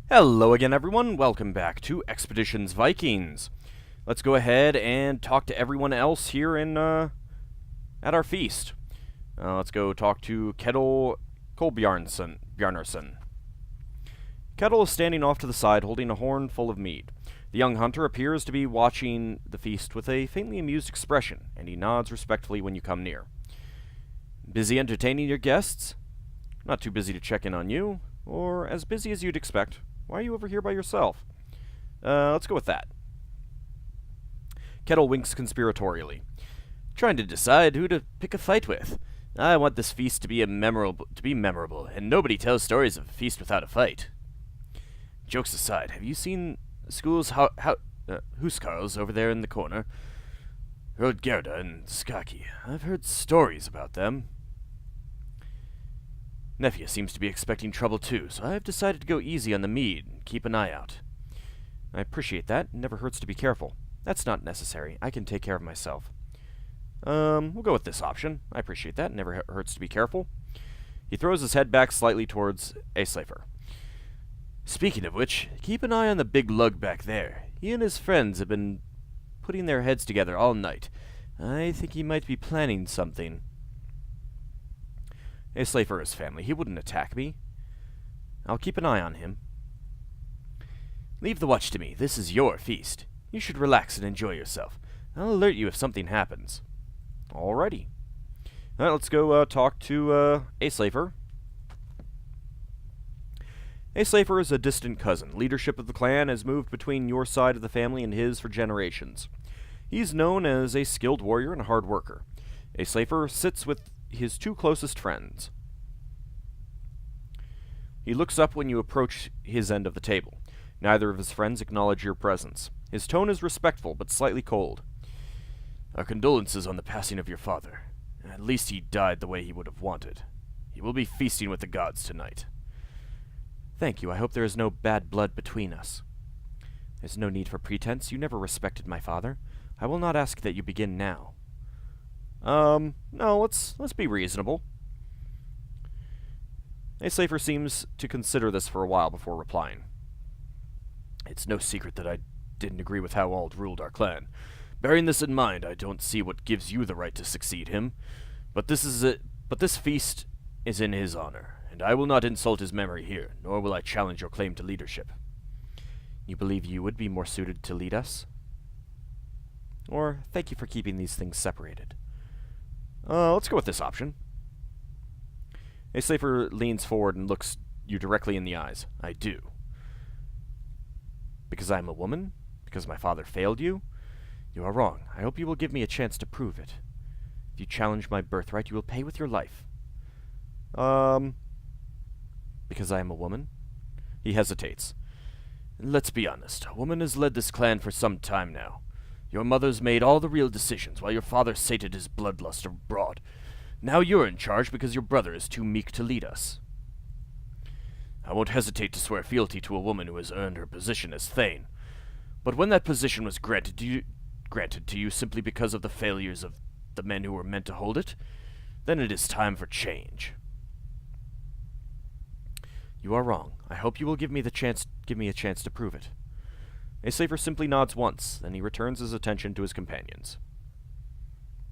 Hello again, everyone. Welcome back to Expeditions Vikings. Let's go ahead and talk to everyone else here at our feast. Let's go talk to Kettle Bjarnarsson. Kettle is standing off to the side, holding a horn full of mead. The young hunter appears to be watching the feast with a faintly amused expression, and he nods respectfully when you come near. Busy entertaining your guests? Not too busy to check in on you, or as busy as you'd expect. Why are you over here by yourself? Let's go with that. Kettle winks conspiratorially. Trying to decide who to pick a fight with. I want this feast to be memorable, and nobody tells stories of a feast without a fight. Jokes aside, have you seen schools Huskarls over there in the corner? Rodgerda and Skaki. I've heard stories about them. Nephew seems to be expecting trouble too, so I've decided to go easy on the mead and keep an eye out. I appreciate that. It never hurts to be careful. That's not necessary. I can take care of myself. We'll go with this option. I appreciate that. It never hurts to be careful. He throws his head back slightly towards Aslafer. Speaking of which, keep an eye on the big lug back there. He and his friends have been putting their heads together all night. I think he might be planning something. A slave for his family. He wouldn't attack me. I'll keep an eye on him. Leave the watch to me. This is your feast. You should relax and enjoy yourself. I'll alert you if something happens. Alrighty. Alright, let's go talk to Aslafer. Aslafer is a distant cousin. Leadership of the clan has moved between your side of the family and his for generations. He's known as a skilled warrior and a hard worker. Aslafer sits with his two closest friends. He looks up when you approach his end of the table. Neither of his friends acknowledge your presence. His tone is respectful, but slightly cold. Our condolences on the passing of your father. At least he died the way he would have wanted. He will be feasting with the gods tonight. Thank you. I hope there is no bad blood between us. There's no need for pretense. You never respected my father. I will not ask that you begin now. No, let's be reasonable. Aslafer seems to consider this for a while before replying. It's no secret that I didn't agree with how Auld ruled our clan. Bearing this in mind, I don't see what gives you the right to succeed him. But this feast is in his honor, and I will not insult his memory here, nor will I challenge your claim to leadership. You believe you would be more suited to lead us? Or thank you for keeping these things separated. Let's go with this option. Aslafer leans forward and looks you directly in the eyes. I do. Because I am a woman? Because my father failed you? You are wrong. I hope you will give me a chance to prove it. If you challenge my birthright, you will pay with your life. Because I am a woman? He hesitates. Let's be honest. A woman has led this clan for some time now. Your mother's made all the real decisions, while your father sated his bloodlust abroad. Now you're in charge because your brother is too meek to lead us. I won't hesitate to swear fealty to a woman who has earned her position as thegn. But when that position was granted to you simply because of the failures of the men who were meant to hold it, then it is time for change. You are wrong. I hope you will give me a chance to prove it. Aslafer simply nods once, then he returns his attention to his companions.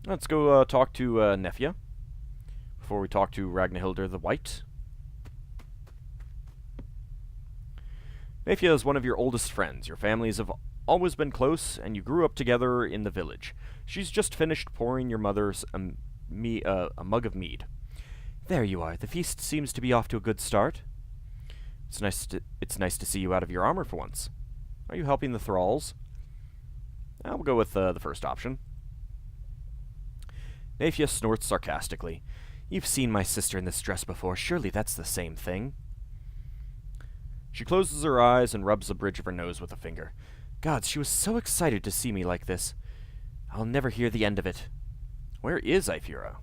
Let's go talk to Nefja, before we talk to Ragnhildur the White. Nefja is one of your oldest friends. Your families have always been close, and you grew up together in the village. She's just finished pouring your mother's a mug of mead. There you are. The feast seems to be off to a good start. It's nice to see you out of your armor for once. Are you helping the thralls? We'll go with the first option. Nefja snorts sarcastically. You've seen my sister in this dress before. Surely that's the same thing. She closes her eyes and rubs the bridge of her nose with a finger. Gods, she was so excited to see me like this. I'll never hear the end of it. Where is Aifira?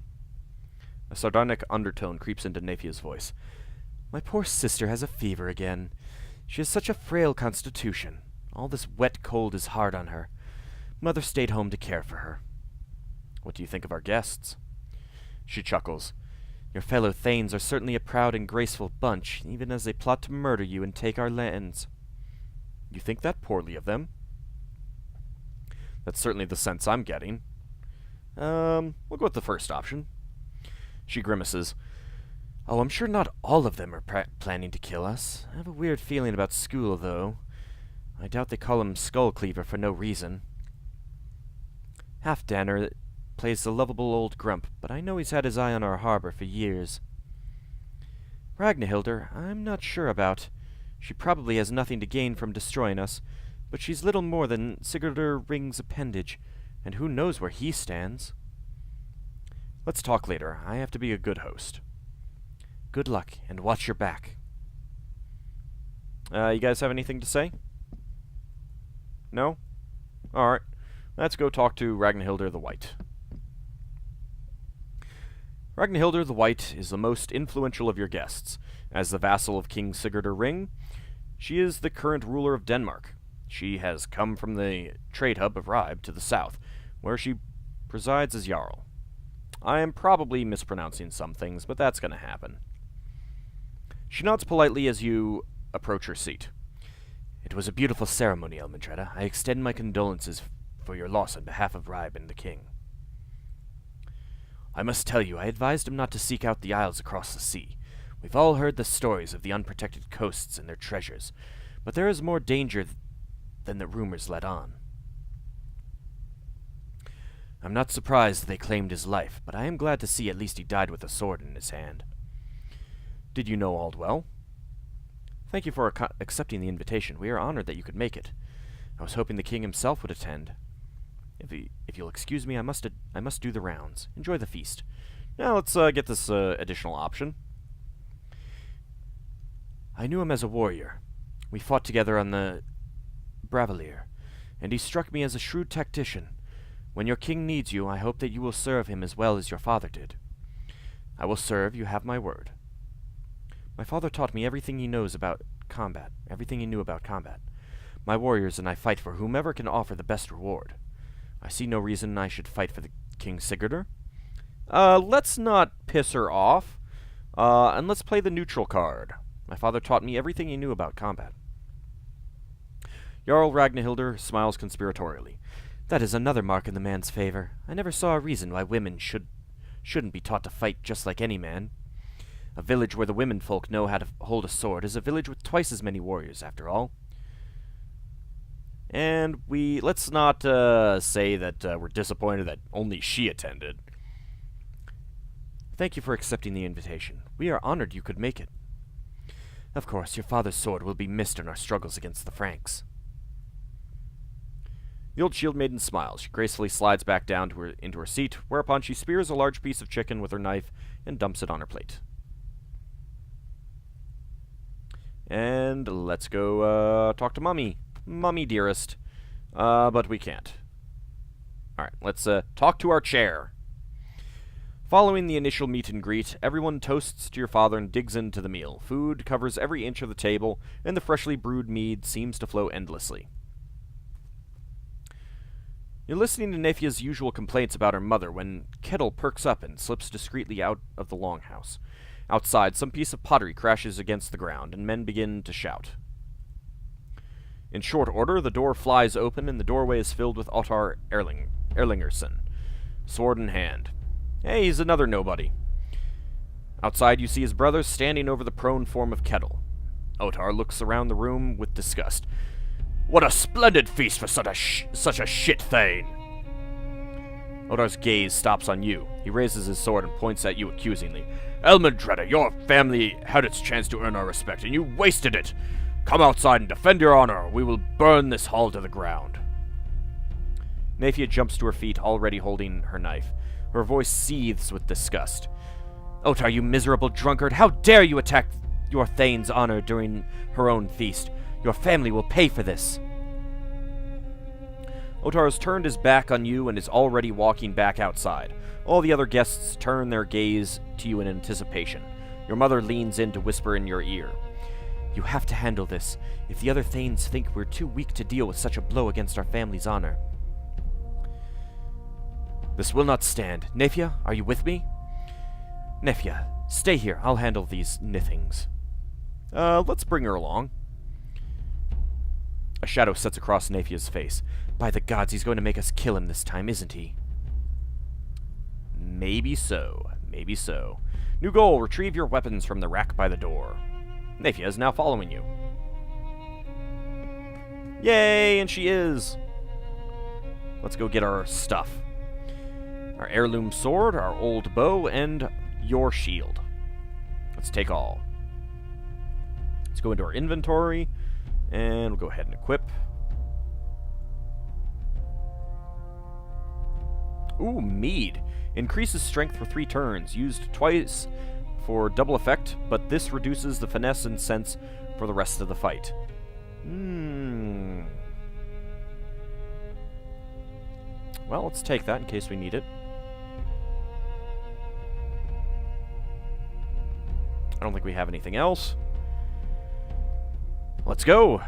A sardonic undertone creeps into Nefja's voice. My poor sister has a fever again. She has such a frail constitution. All this wet cold is hard on her. Mother stayed home to care for her. What do you think of our guests? She chuckles. Your fellow thanes are certainly a proud and graceful bunch, even as they plot to murder you and take our lands. You think that poorly of them? That's certainly the sense I'm getting. We'll go with the first option. She grimaces. Oh, I'm sure not all of them are planning to kill us. I have a weird feeling about school, though. I doubt they call him Skull Cleaver for no reason. Halfdanner plays the lovable old grump, but I know he's had his eye on our harbor for years. Ragnhilder, I'm not sure about. She probably has nothing to gain from destroying us, but she's little more than Sigurdur Ring's appendage, and who knows where he stands. Let's talk later. I have to be a good host. Good luck, and watch your back. You guys have anything to say? No? Alright. Let's go talk to Ragnhilder the White. Ragnhilder the White is the most influential of your guests. As the vassal of King Sigurdur Ring, she is the current ruler of Denmark. She has come from the trade hub of Ribe to the south, where she presides as Jarl. I am probably mispronouncing some things, but that's going to happen. She nods politely as you approach her seat. It was a beautiful ceremony, Elmendreda. I extend my condolences for your loss on behalf of Ribe and the king. I must tell you, I advised him not to seek out the isles across the sea. We've all heard the stories of the unprotected coasts and their treasures, but there is more danger than the rumors let on. I'm not surprised they claimed his life, but I am glad to see at least he died with a sword in his hand. Did you know Aldwell? Thank you for accepting the invitation. We are honored that you could make it. I was hoping the king himself would attend. If you'll excuse me, I must do the rounds. Enjoy the feast. Now let's get this additional option. I knew him as a warrior. We fought together on the Bravelier, and he struck me as a shrewd tactician. When your king needs you, I hope that you will serve him as well as your father did. I will serve, you have my word. My father taught me everything he knows about combat, everything he knew about combat. My warriors and I fight for whomever can offer the best reward. I see no reason I should fight for the King Sigurdur. Let's not piss her off, and let's play the neutral card. My father taught me everything he knew about combat. Jarl Ragnhilder smiles conspiratorially. That is another mark in the man's favor. I never saw a reason why women shouldn't be taught to fight just like any man. A village where the womenfolk know how to hold a sword is a village with twice as many warriors, after all. And let's not say that we're disappointed that only she attended. Thank you for accepting the invitation. We are honored you could make it. Of course, your father's sword will be missed in our struggles against the Franks. The old shield maiden smiles. She gracefully slides back down into her seat, whereupon she spears a large piece of chicken with her knife and dumps it on her plate. And let's go talk to Mummy. Mummy, dearest. But we can't. Alright, let's talk to our chair. Following the initial meet and greet, everyone toasts to your father and digs into the meal. Food covers every inch of the table, and the freshly brewed mead seems to flow endlessly. You're listening to Nefia's usual complaints about her mother when Kettle perks up and slips discreetly out of the longhouse. Outside, some piece of pottery crashes against the ground, and men begin to shout. In short order, the door flies open, and the doorway is filled with Ottar Erlingerson, sword in hand. Hey, he's another nobody. Outside, you see his brothers standing over the prone form of Kettle. Ottar looks around the room with disgust. What a splendid feast for such a shit thane! Ottar's gaze stops on you. He raises his sword and points at you accusingly. Elmendreda, your family had its chance to earn our respect, and you wasted it! Come outside and defend your honor, or we will burn this hall to the ground. Nefia jumps to her feet, already holding her knife. Her voice seethes with disgust. Ottar, you miserable drunkard, how dare you attack your thane's honor during her own feast? Your family will pay for this. Ottar has turned his back on you and is already walking back outside. All the other guests turn their gaze to you in anticipation. Your mother leans in to whisper in your ear. You have to handle this. If the other thanes think we're too weak to deal with such a blow against our family's honor. This will not stand. Nefia, are you with me? Nefia, Stay here. I'll handle these nithings. Let's bring her along. A shadow sets across Nafia's face. By the gods, he's going to make us kill him this time, isn't he? Maybe so. Maybe so. New goal, retrieve your weapons from the rack by the door. Nafia is now following you. Yay, and she is. Let's go get our stuff. Our heirloom sword, our old bow, and your shield. Let's take all. Let's go into our inventory, and we'll go ahead and equip. Ooh, mead. Increases strength for 3 turns. Used twice for double effect, but this reduces the finesse and sense for the rest of the fight. Well, let's take that in case we need it. I don't think we have anything else. Let's go!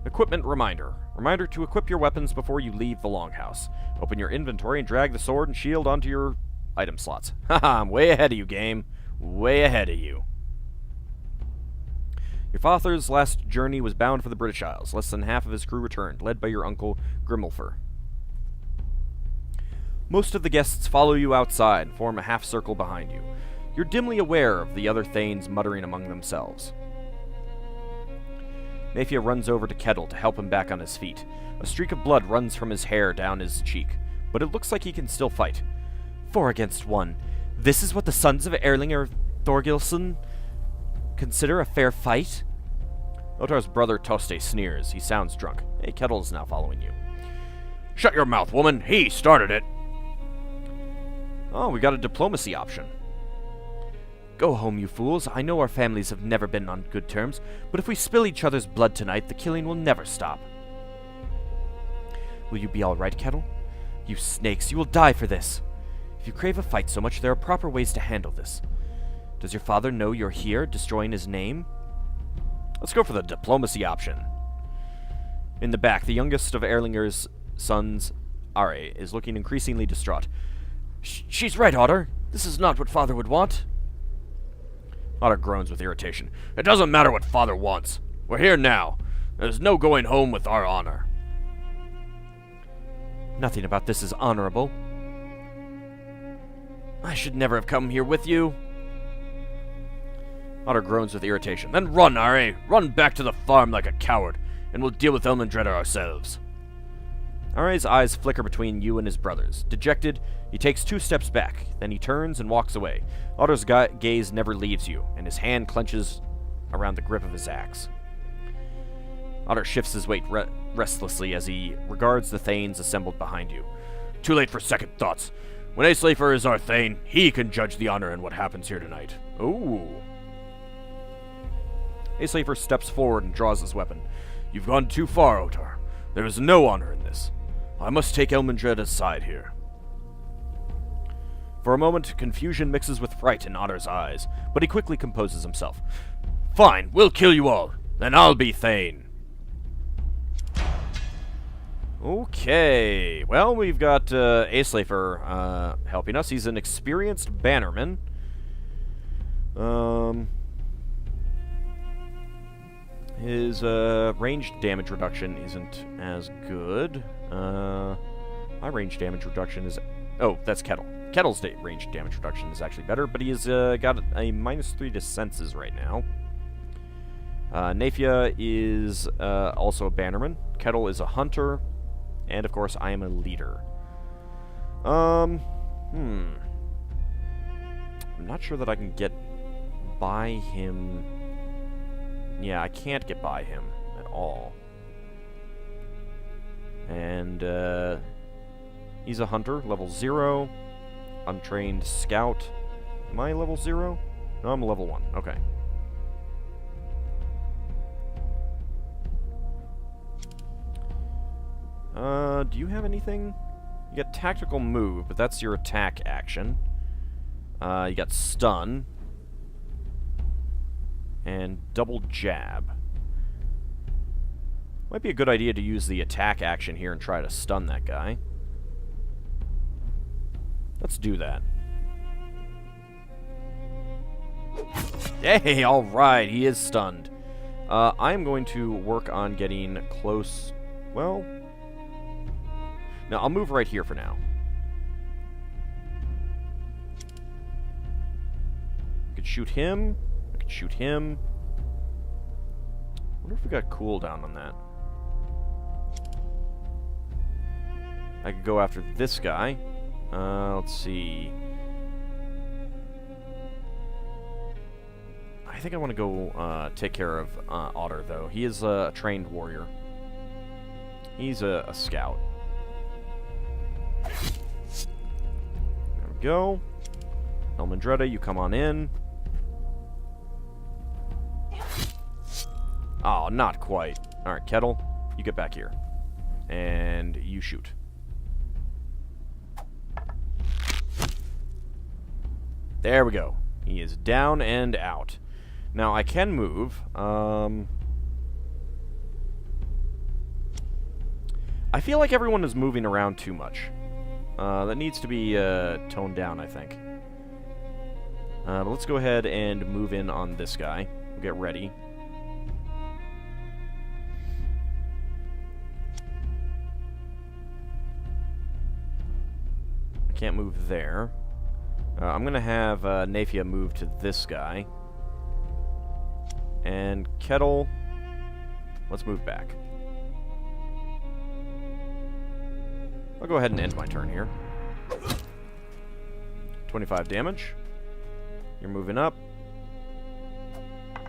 Equipment reminder. Reminder to equip your weapons before you leave the longhouse. Open your inventory and drag the sword and shield onto your item slots. Haha, I'm way ahead of you, game. Way ahead of you. Your father's last journey was bound for the British Isles. Less than half of his crew returned, led by your uncle Grimmelfer. Most of the guests follow you outside and form a half-circle behind you. You're dimly aware of the other thanes muttering among themselves. Nafia runs over to Kettle to help him back on his feet. A streak of blood runs from his hair down his cheek, but it looks like he can still fight. 4 against 1. This is what the sons of Erlinger Thorgilson consider a fair fight? Otar's brother Toste sneers. He sounds drunk. Hey, Kettle is now following you. Shut your mouth, woman. He started it. Oh, we got a diplomacy option. Go home, you fools. I know our families have never been on good terms, but if we spill each other's blood tonight, the killing will never stop. Will you be all right, Kettle? You snakes, you will die for this. If you crave a fight so much, there are proper ways to handle this. Does your father know you're here, destroying his name? Let's go for the diplomacy option. In the back, the youngest of Erlinger's sons, Are, is looking increasingly distraught. She's right, Otter. This is not what father would want. Otter groans with irritation. It doesn't matter what father wants. We're here now. There's no going home with our honor. Nothing about this is honorable. I should never have come here with you. Otter groans with irritation. Then run, Are. Run back to the farm like a coward, and we'll deal with Elmendreda ourselves. Are's eyes flicker between you and his brothers. Dejected, he takes 2 steps back. Then he turns and walks away. Otter's gaze never leaves you, and his hand clenches around the grip of his axe. Otter shifts his weight restlessly as he regards the thanes assembled behind you. Too late for second thoughts. When Aesleifer is our thane, he can judge the honor in what happens here tonight. Ooh. Aesleifer steps forward and draws his weapon. You've gone too far, Otar. There is no honor in this. I must take Elmendreda's side here. For a moment, confusion mixes with fright in Otter's eyes, but he quickly composes himself. Fine, we'll kill you all. Then I'll be thane. Okay. Well, we've got Aesleifer helping us. He's an experienced bannerman. His ranged damage reduction isn't as good. My range damage reduction is... Oh, that's Kettle. Kettle's range damage reduction is actually better, but he has got a -3 to senses right now. Nafia is also a bannerman. Kettle is a hunter. And, of course, I am a leader. I'm not sure that I can get by him. Yeah, I can't get by him at all. And, he's a hunter, level 0. Untrained scout. Am I level 0? No, I'm level 1. Okay. Do you have anything? You got tactical move, but that's your attack action. You got stun. And double jab. Might be a good idea to use the attack action here and try to stun that guy. Let's do that. Hey, alright, he is stunned. I'm going to work on getting close. Well, no, I'll move right here for now. I could shoot him. I could shoot him. I wonder if we got cooldown on that. I could go after this guy. Let's see. I think I want to go take care of Otter, though. He is a trained warrior. He's a scout. There we go. Elmandretta, you come on in. Oh, not quite. Alright, Kettle, you get back here. And you shoot. There we go. He is down and out. Now, I can move. I feel like everyone is moving around too much. That needs to be toned down, I think. But let's go ahead and move in on this guy. We'll get ready. I can't move there. I'm going to have Nafia move to this guy. And Kettle, let's move back. I'll go ahead and end my turn here. 25 damage. You're moving up. A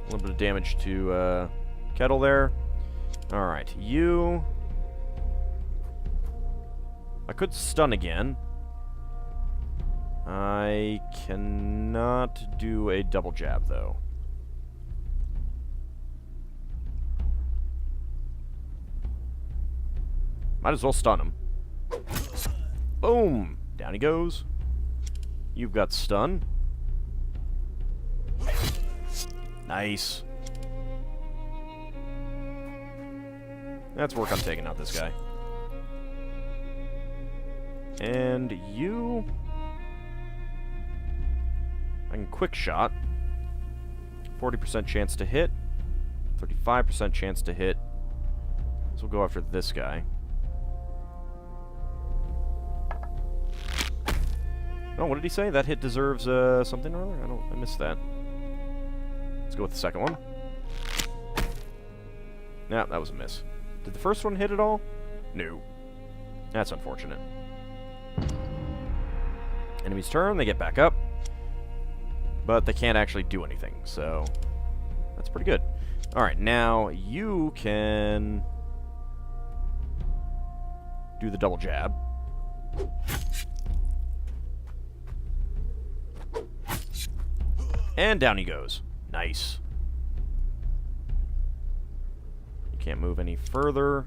little bit of damage to Kettle there. Alright, you... I could stun again. I cannot do a double jab, though. Might as well stun him. Boom! Down he goes. You've got stun. Nice. Let's work on taking out this guy. And you... I can quick shot. 40% chance to hit. 35% chance to hit. So we'll go after this guy. Oh, what did he say? That hit deserves something or other? I missed that. Let's go with the second one. Nah, that was a miss. Did the first one hit at all? No. That's unfortunate. Enemy's turn, they get back up. But they can't actually do anything, so that's pretty good. Alright, now you can do the double jab. And down he goes. Nice. You can't move any further.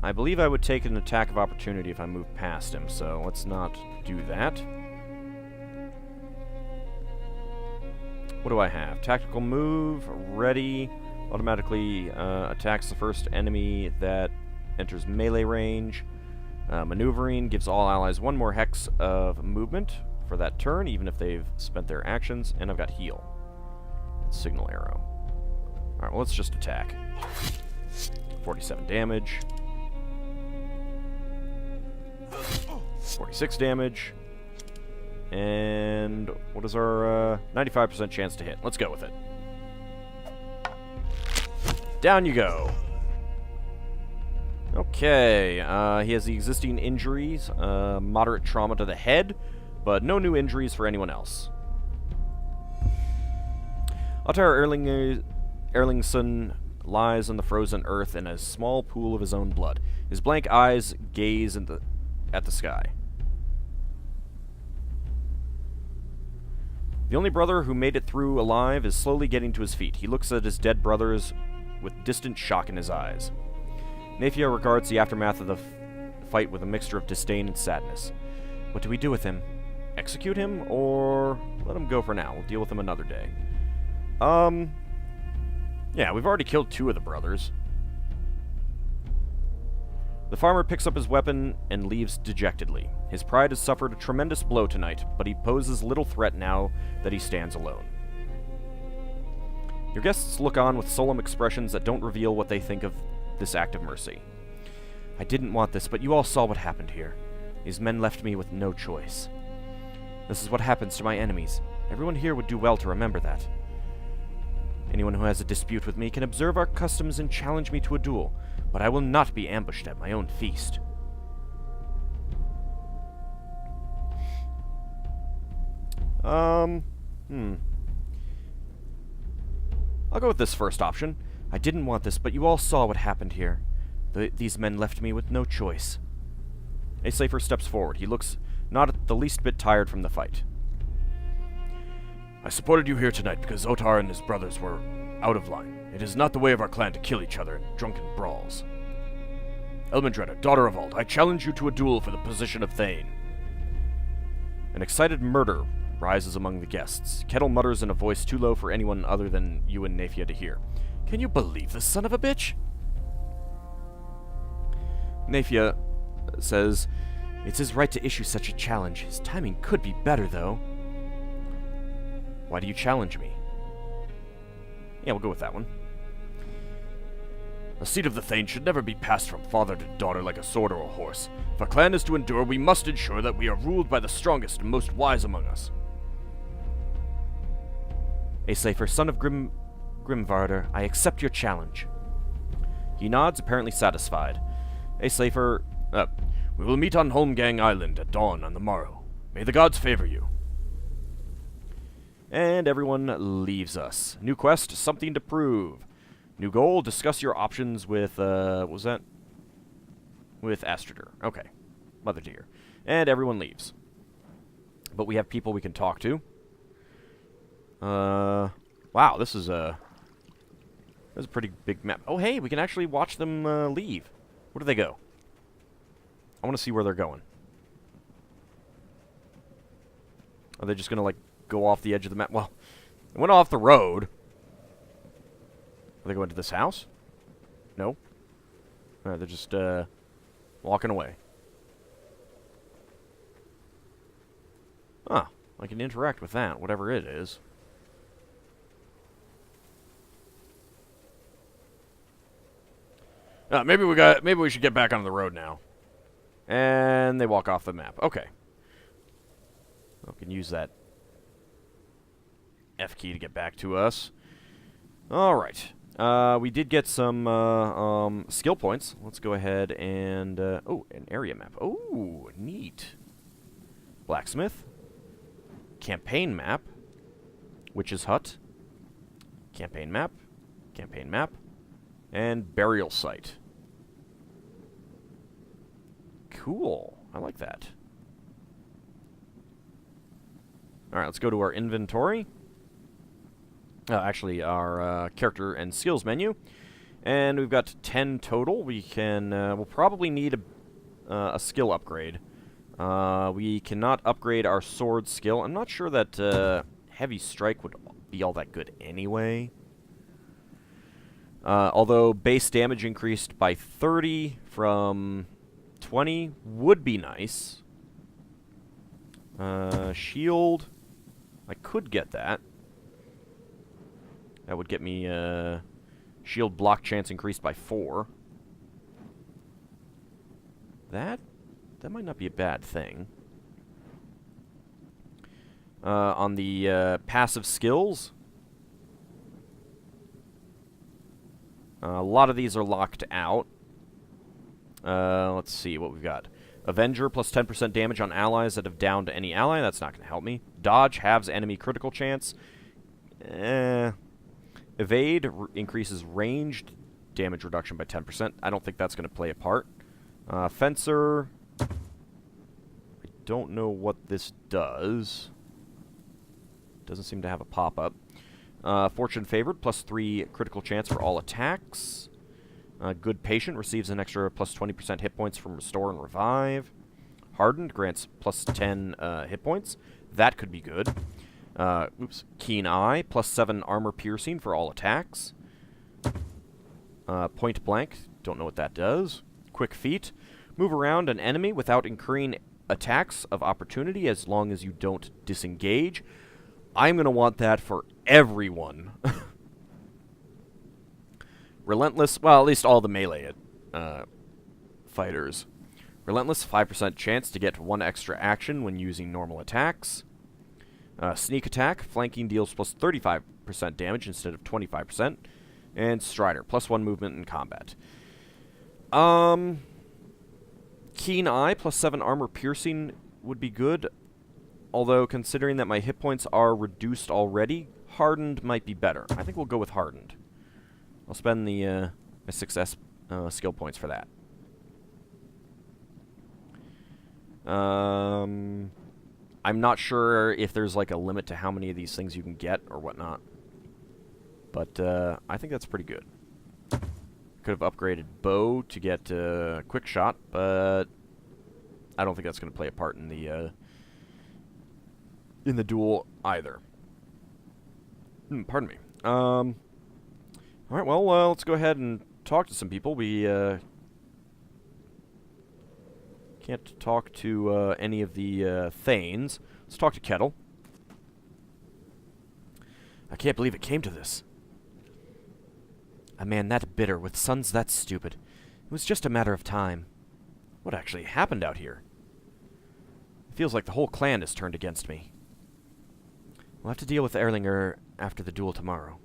I believe I would take an attack of opportunity if I move past him, so let's not do that. What do I have? Tactical move, ready, automatically attacks the first enemy that enters melee range. Maneuvering gives all allies one more hex of movement for that turn, even if they've spent their actions. And I've got heal. Signal arrow. Alright, well, let's just attack. 47 damage. 46 damage. And what is our 95% chance to hit? Let's go with it. Down you go. Okay, he has the existing injuries, moderate trauma to the head, but no new injuries for anyone else. Ottar Erlingsson lies on the frozen earth in a small pool of his own blood. His blank eyes gaze at the sky. The only brother who made it through alive is slowly getting to his feet. He looks at his dead brothers with distant shock in his eyes. Nafia regards the aftermath of the fight with a mixture of disdain and sadness. What do we do with him? Execute him, or let him go for now? We'll deal with him another day. Yeah, we've already killed 2 of the brothers. The farmer picks up his weapon and leaves dejectedly. His pride has suffered a tremendous blow tonight, but he poses little threat now that he stands alone. Your guests look on with solemn expressions that don't reveal what they think of this act of mercy. I didn't want this, but you all saw what happened here. These men left me with no choice. This is what happens to my enemies. Everyone here would do well to remember that. Anyone who has a dispute with me can observe our customs and challenge me to a duel, but I will not be ambushed at my own feast. I'll go with this first option. I didn't want this, but you all saw what happened here. These men left me with no choice. A Safer steps forward. He looks not the least bit tired from the fight. I supported you here tonight because Otar and his brothers were out of line. It is not the way of our clan to kill each other in drunken brawls. Elmendreda, daughter of Ald, I challenge you to a duel for the position of thegn. An excited murder rises among the guests. Kettle mutters in a voice too low for anyone other than you and Nafia to hear. Can you believe this son of a bitch? Nafia says, it's his right to issue such a challenge. His timing could be better, though. Why do you challenge me? Yeah, we'll go with that one. The seat of the thegn should never be passed from father to daughter like a sword or a horse. If our clan is to endure, we must ensure that we are ruled by the strongest and most wise among us. A Safer, son of Grimvarder, I accept your challenge. He nods, apparently satisfied. A Safer, we will meet on Holmgang Island at dawn on the morrow. May the gods favor you. And everyone leaves us. New quest, something to prove. New goal, discuss your options with, what was that? With Astrader. Okay. Mother dear. And everyone leaves. But we have people we can talk to. Wow, this is a pretty big map. Oh, hey, we can actually watch them leave. Where do they go? I want to see where they're going. Are they just going to, like, go off the edge of the map? Well, they went off the road. Are they going to this house? No. Alright, they're just, walking away. Ah, I can interact with that, whatever it is. Maybe we should get back on the road now. And they walk off the map. Okay. We can use that F key to get back to us. Alright. We did get some skill points. Let's go ahead and... oh, an area map. Oh, neat. Blacksmith. Campaign map. Witch's hut. Campaign map. Campaign map. And burial site. Cool. I like that. Alright, let's go to our inventory. Actually, our character and skills menu. And we've got 10 total. We can, we'll probably need a skill upgrade. We cannot upgrade our sword skill. I'm not sure that heavy strike would be all that good anyway. Although base damage increased by 30 from 20 would be nice. Shield, I could get that. That would get me shield block chance increased by 4. That might not be a bad thing. On the passive skills, a lot of these are locked out. Let's see what we've got. Avenger plus 10% damage on allies that have downed any ally. That's not going to help me. Dodge halves enemy critical chance. Evade increases ranged damage reduction by 10%. I don't think that's going to play a part. Fencer. I don't know what this does. Doesn't seem to have a pop-up. Fortune Favored, plus 3 critical chance for all attacks. Good Patient receives an extra plus 20% hit points from Restore and Revive. Hardened grants plus 10 hit points. That could be good. Keen Eye, plus 7 armor piercing for all attacks. Point Blank, don't know what that does. quick feat. Move around an enemy without incurring attacks of opportunity as long as you don't disengage. I'm going to want that for everyone. Relentless, well, at least all the melee fighters. Relentless, 5% chance to get 1 extra action when using normal attacks. Sneak attack, flanking deals plus 35% damage instead of 25%. And Strider, plus 1 movement in combat. Keen Eye, plus 7 armor piercing would be good. Although, considering that my hit points are reduced already, Hardened might be better. I think we'll go with Hardened. I'll spend the my success skill points for that. I'm not sure if there's like a limit to how many of these things you can get or whatnot. But I think that's pretty good. Could have upgraded Bow to get Quick Shot, but I don't think that's going to play a part in the duel either. Pardon me. All right, well, let's go ahead and talk to some people. We can't talk to any of the thanes. Let's talk to Kettle. I can't believe it came to this. A man that bitter with sons that stupid. It was just a matter of time. What actually happened out here? It feels like the whole clan is turned against me. We'll have to deal with Erlinger after the duel tomorrow.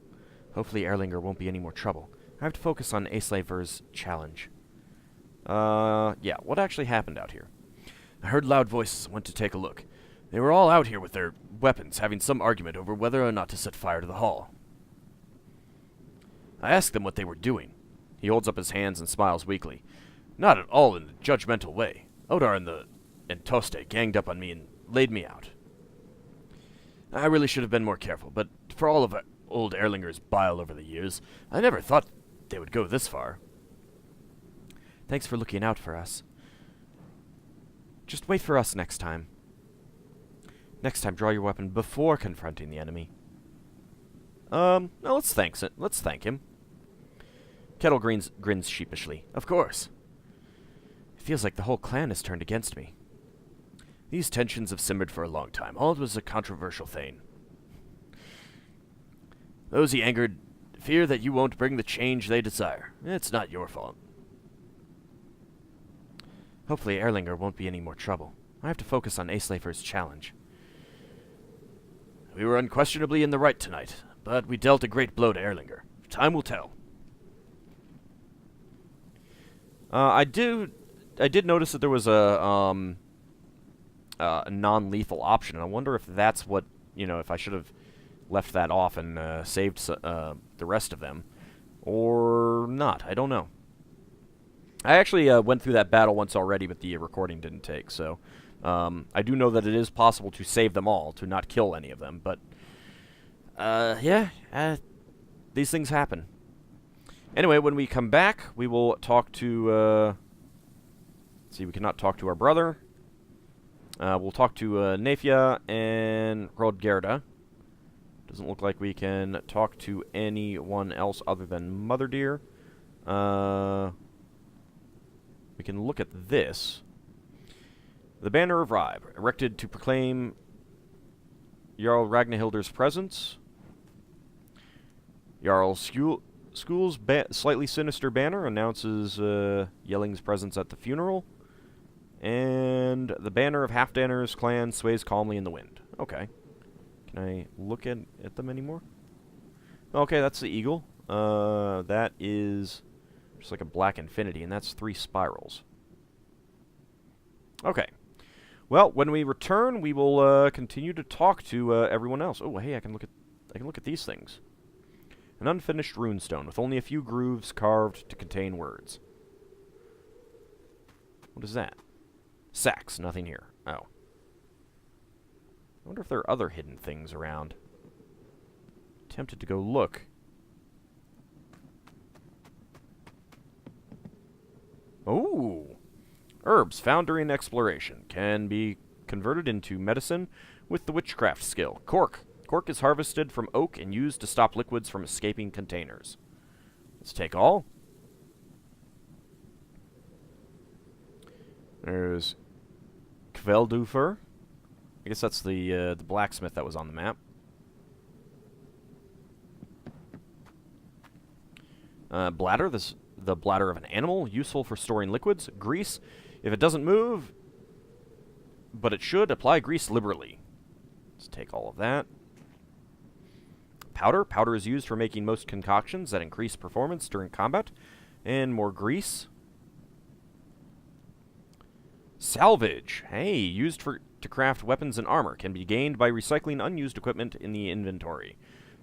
Hopefully Erlinger won't be any more trouble. I have to focus on Aslaver's challenge. Yeah, what actually happened out here? I heard loud voices and went to take a look. They were all out here with their weapons, having some argument over whether or not to set fire to the hall. I asked them what they were doing. He holds up his hands and smiles weakly. Not at all in a judgmental way. Odar and Toste ganged up on me and laid me out. I really should have been more careful, but for all of old Erlinger's bile over the years, I never thought they would go this far. Thanks for looking out for us. Just wait for us next time. Next time, draw your weapon before confronting the enemy. No, let's thank him. Kettle grins sheepishly. Of course. It feels like the whole clan has turned against me. These tensions have simmered for a long time. Ald was a controversial thane. Those he angered fear that you won't bring the change they desire. It's not your fault. Hopefully Erlinger won't be any more trouble. I have to focus on Aslaver's challenge. We were unquestionably in the right tonight, but we dealt a great blow to Erlinger. Time will tell. I did notice that there was a non-lethal option, and I wonder if that's what, if I should have left that off and saved the rest of them, or not. I don't know. I actually went through that battle once already, but the recording didn't take, so I do know that it is possible to save them all, to not kill any of them, but yeah, these things happen. Anyway, when we come back, we will talk to, see, we cannot talk to our brother. We'll talk to Nafia and Hrodgerda. Doesn't look like we can talk to anyone else other than Mother Deer. We can look at this. The Banner of Ribe, erected to proclaim Jarl Ragnahilder's presence. Jarl Skull's slightly sinister banner announces Yelling's presence at the funeral. And the banner of Halfdanner's clan sways calmly in the wind. Okay. Can I look at them anymore? Okay, that's the eagle. That is just like a black infinity, and that's 3 spirals. Okay. Well, when we return, we will continue to talk to everyone else. Oh, hey, I can look at these things. An unfinished runestone with only a few grooves carved to contain words. What is that? Sacks, nothing here. Oh. I wonder if there are other hidden things around. Tempted to go look. Oh! Herbs found during exploration can be converted into medicine with the witchcraft skill. Cork. Cork is harvested from oak and used to stop liquids from escaping containers. Let's take all. There's Kveldufur. I guess that's the blacksmith that was on the map. Bladder. This the bladder of an animal, useful for storing liquids. Grease. If it doesn't move, but it should, apply grease liberally. Let's take all of that. Powder. Powder is used for making most concoctions that increase performance during combat. And more grease. Salvage. Hey, used to craft weapons and armor. Can be gained by recycling unused equipment in the inventory.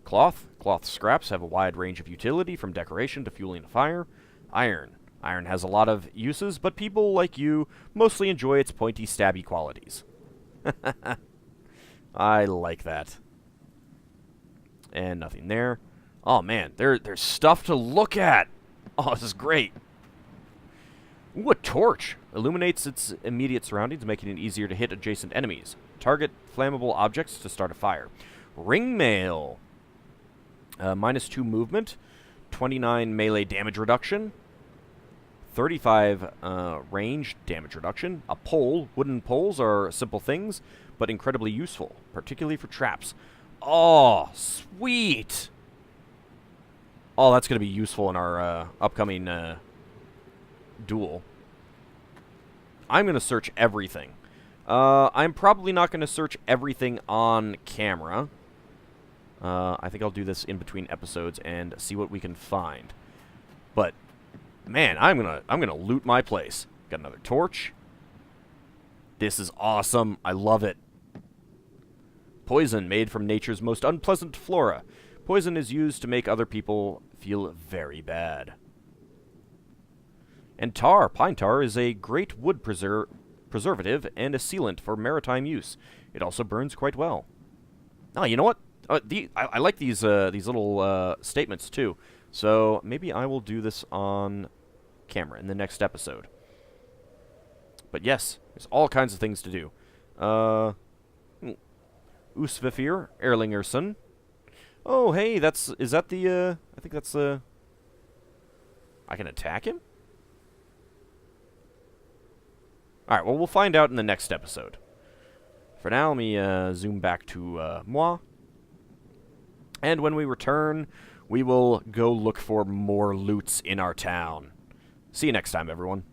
Cloth. Cloth scraps have a wide range of utility, from decoration to fueling a fire. Iron. Iron has a lot of uses, but people like you mostly enjoy its pointy, stabby qualities. I like that. And nothing there. Oh man, there's stuff to look at. Oh, this is great. Ooh, a torch. Illuminates its immediate surroundings, making it easier to hit adjacent enemies. Target flammable objects to start a fire. Ring mail. -2 movement. 29 melee damage reduction. 35 range damage reduction. A pole. Wooden poles are simple things, but incredibly useful, particularly for traps. Oh, sweet! Oh, that's going to be useful in our upcoming duel. I'm going to search everything. I'm probably not going to search everything on camera. I think I'll do this in between episodes and see what we can find. But man, I'm gonna loot my place. Got another torch. This is awesome. I love it. Poison made from nature's most unpleasant flora. Poison is used to make other people feel very bad. And tar. Pine tar is a great wood preservative and a sealant for maritime use. It also burns quite well. Oh, you know what? I like these little statements too. So maybe I will do this on camera in the next episode. But yes, there's all kinds of things to do. Usvifir Erlingerson. Oh, hey, is that the, I think that's, I can attack him? Alright, well, we'll find out in the next episode. For now, let me, zoom back to, moi. And when we return, we will go look for more loots in our town. See you next time, everyone.